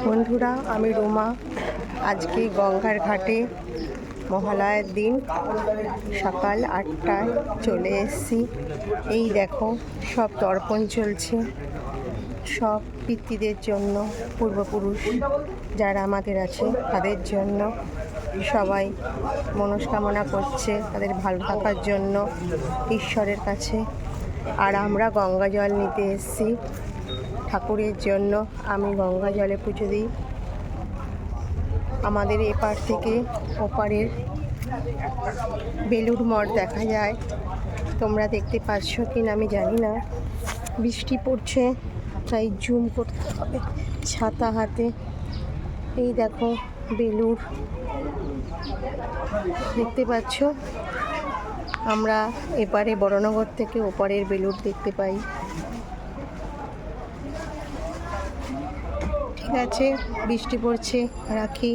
বন্ধুরা, আমি রুমা। আজকে গঙ্গার ঘাটে মহালয়ার দিন সকাল 8টায় চলে এসেছি। এই দেখো, সব তর্পণ চলছে, সব পিতৃদের জন্য, পূর্বপুরুষ যারা আমাদের আছে তাদের জন্য। সবাই মনস্কামনা করছে তাদের ভালো থাকার জন্য ঈশ্বরের কাছে। আর আমরা গঙ্গা জল নিতে এসেছি ঠাকুরের জন্য। আমি গঙ্গা জলে পুজো দিই। আমাদের এপার থেকে ওপারের বেলুড় মঠ দেখা যায়। তোমরা দেখতে পাচ্ছ কি না আমি জানি না, বৃষ্টি পড়ছে তাই জুম করতে হবে ছাতা হাতে। এই দেখো বেলুড় দেখতে পাচ্ছ। আমরা এপারে বড়নগর থেকে ওপারের বেলুড় দেখতে পাই। ঠিক আছে, বৃষ্টি পড়ছে, রাখি।